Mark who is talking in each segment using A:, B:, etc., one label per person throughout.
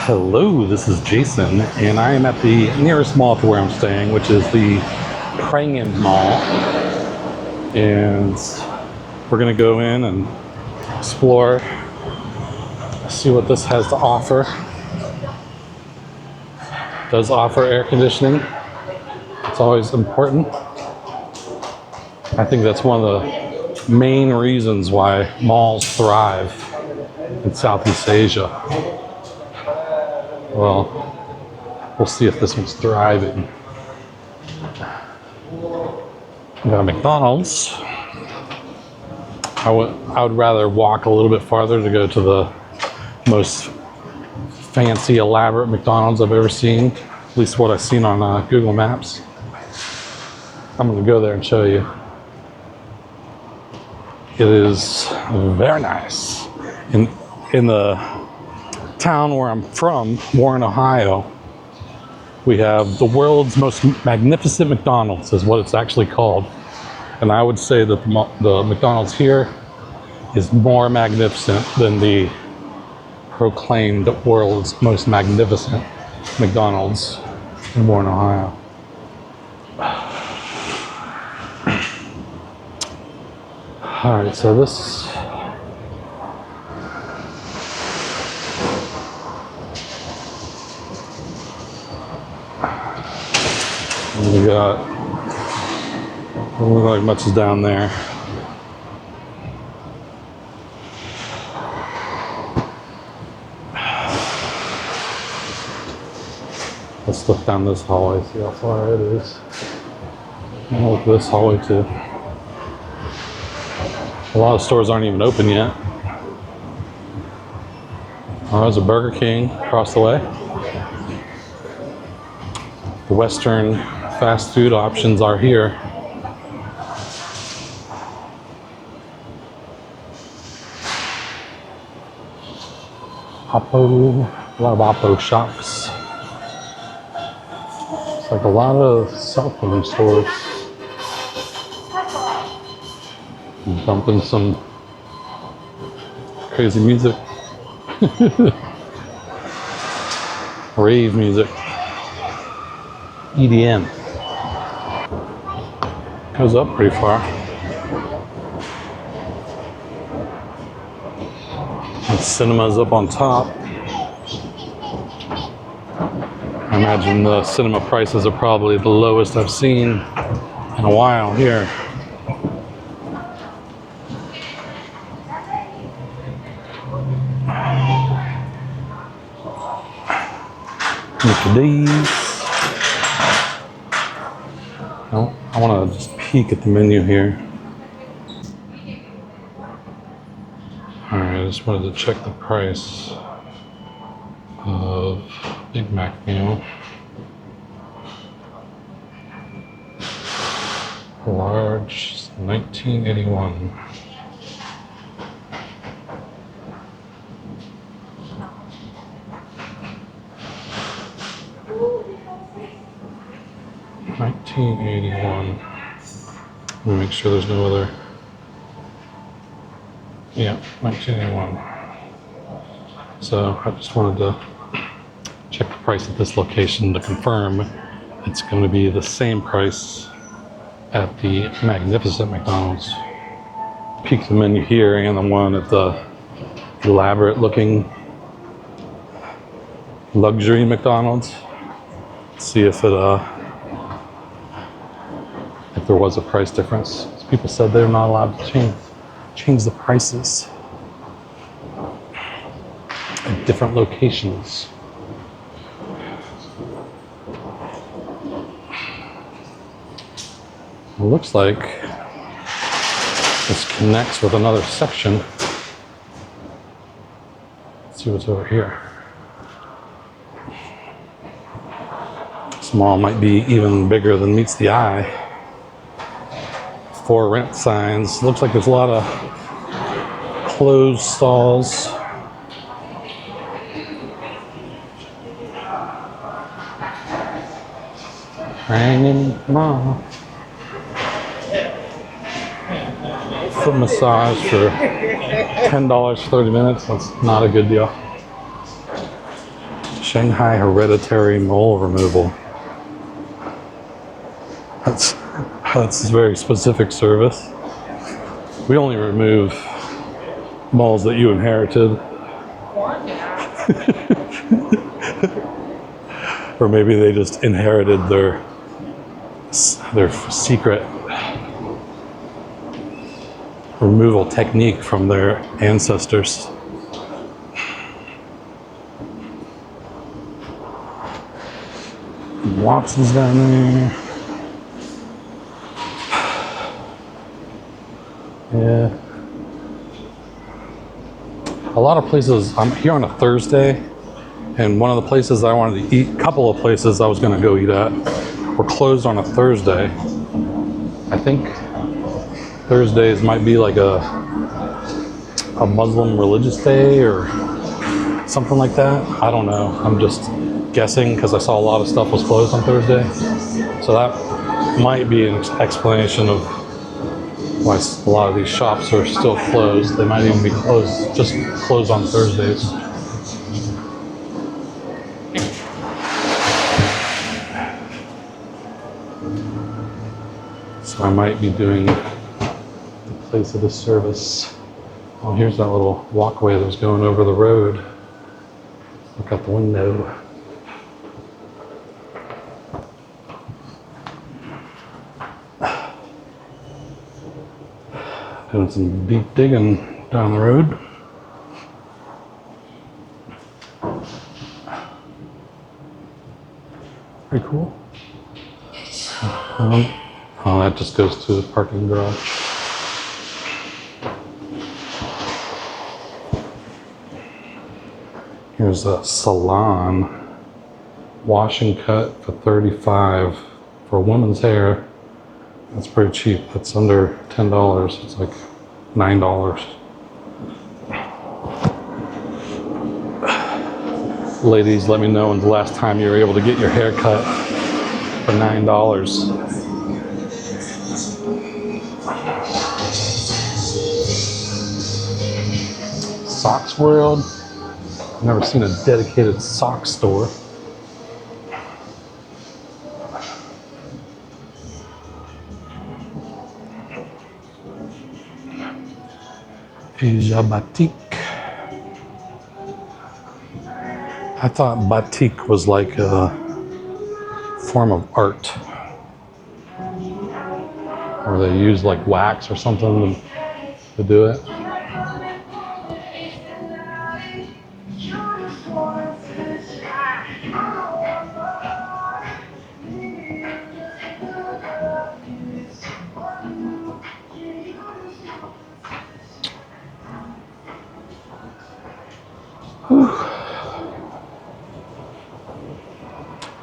A: Hello, this is Jason, and I am at the nearest mall to where I'm staying, which is the Prangin Mall. And we're gonna go in and explore, see what this has to offer. It does offer air conditioning. It's always important. I think that's one of the main reasons why malls thrive in Southeast Asia. Well, we'll see if this one's thriving. We got a McDonald's. I would rather walk a little bit farther to go to the most fancy, elaborate McDonald's I've ever seen. At least what I've seen on Google Maps. I'm gonna go there and show you. It is very nice. In the town where I'm from, Warren, Ohio, we have the world's most magnificent McDonald's, is what it's actually called. And I would say that the McDonald's here is more magnificent than the proclaimed world's most magnificent McDonald's in Warren, Ohio. All right, so this we got, doesn't look like much is down there. Let's look down this hallway, see how far it is. I'll look this hallway too. A lot of stores aren't even open yet. Oh, there's a Burger King across the way. The Western fast food options are here. Oppo, a lot of Oppo shops. It's like a lot of cell phone stores. I'm bumping some crazy music. Rave music. EDM. Goes up pretty far. And cinema's up on top. I imagine the cinema prices are probably the lowest I've seen in a while here. Look at these. No, I want to just peek at the menu here. Alright, I just wanted to check the price of Big Mac meal. Large, $19.81. $19.81. Let me make sure there's no other. Yeah, $19.81. So I just wanted to check the price at this location to confirm it's going to be the same price at the magnificent McDonald's. Peek the menu here and the one at the elaborate looking luxury McDonald's. See if it if there was a price difference. People said they're not allowed to change the prices at different locations. It looks like this connects with another section. Let's see what's over here. This mall might be even bigger than meets the eye. For rent signs. Looks like there's a lot of closed stalls. Prangin Mall. Foot massage for $10 for 30 minutes. That's not a good deal. Shanghai hereditary mole removal. That's a very specific service. We only remove moles that you inherited. Or maybe they just inherited their secret removal technique from their ancestors. Watson's down there. Yeah. A lot of places, I'm here on a Thursday, and one of the places I wanted to eat, a couple of places I was going to go eat at, were closed on a Thursday. I think Thursdays might be like a Muslim religious day or something like that. I don't know. I'm just guessing because I saw a lot of stuff was closed on Thursday. So that might be an explanation of why a lot of these shops are still closed. They might even be closed, just closed on Thursdays. So I might be doing the place of the service. Oh, here's that little walkway that was going over the road. Look out the window. Doing some deep digging down the road. Pretty cool. Oh, that just goes to the parking garage. Here's a salon. Wash and cut for $35 for women's hair. That's pretty cheap. That's under $10. It's like $9. Ladies, let me know when's the last time you were able to get your hair cut for $9. Socks World. I've never seen a dedicated sock store. Asia Batik. I thought batik was like a form of art, or they use like wax or something to do it.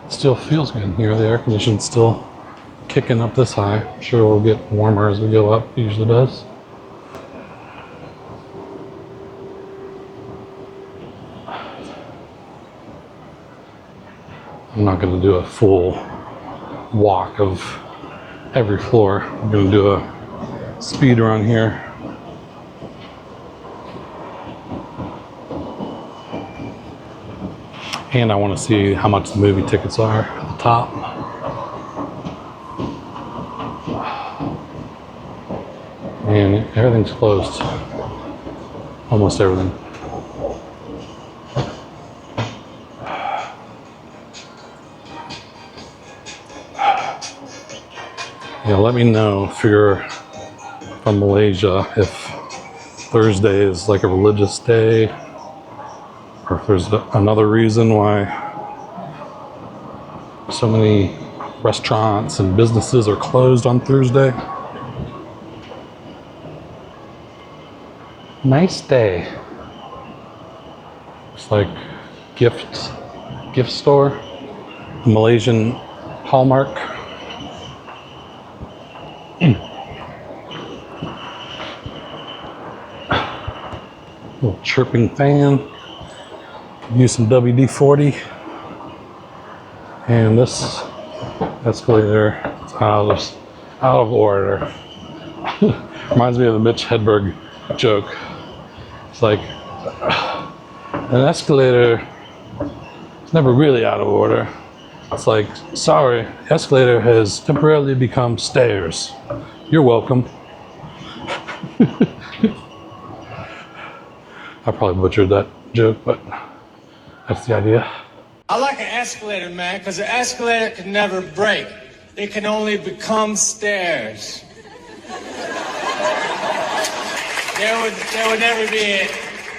A: Still feels good in here. The air conditioning's still kicking up this high. I'm sure it'll get warmer as we go up. It usually does. I'm not going to do a full walk of every floor. I'm going to do a speed run here. And I want to see how much the movie tickets are at the top. And everything's closed. Almost everything. Yeah, let me know if you're from Malaysia, if Thursday is like a religious day, or if there's another reason why so many restaurants and businesses are closed on Thursday. Nice day. It's like gift store, Malaysian Hallmark. Little chirping fan. Use some WD-40. And this escalator is out of order. Reminds me of the Mitch Hedberg joke. It's like an escalator is never really out of order. It's like, sorry, escalator has temporarily become stairs. You're welcome. I probably butchered that joke, but that's the idea.
B: I like an escalator, man, because an escalator can never break. It can only become stairs. There would never be an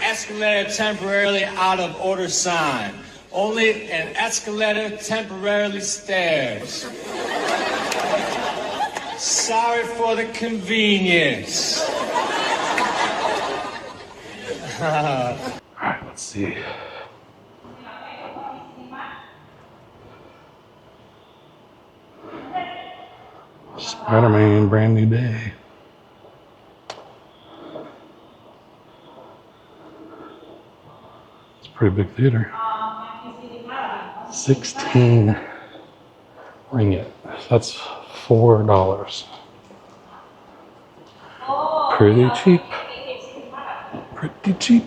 B: escalator temporarily out of order sign. Only an escalator temporarily stairs. Sorry for the convenience.
A: All right, let's see. Spider-Man, brand new day. It's a pretty big theater. 16 ringgit. That's $4. Pretty cheap. Pretty cheap.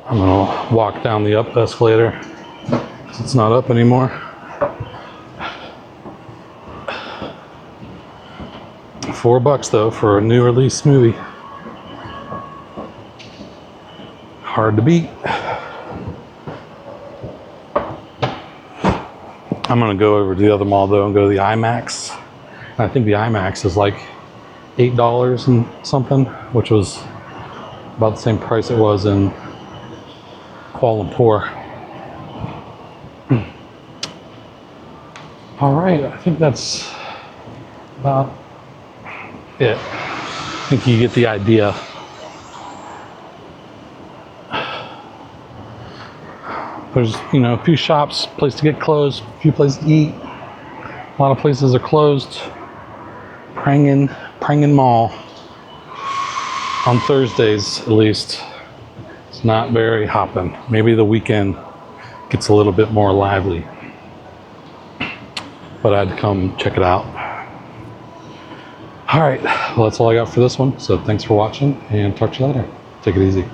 A: I'm gonna walk down the up escalator because it's not up anymore. $4 though for a new release movie. Hard to beat. I'm gonna go over to the other mall though and go to the IMAX. I think the IMAX is like $8 and something, which was about the same price it was in Kuala Lumpur. All right, I think that's about it. I think you get the idea. There's, you know, a few shops, place to get clothes, a few places to eat. A lot of places are closed. Prangin Mall on Thursdays, at least, it's not very hopping. Maybe the weekend gets a little bit more lively, but I'd come check it out. All right, well, that's all I got for this one. So thanks for watching and talk to you later. Take it easy.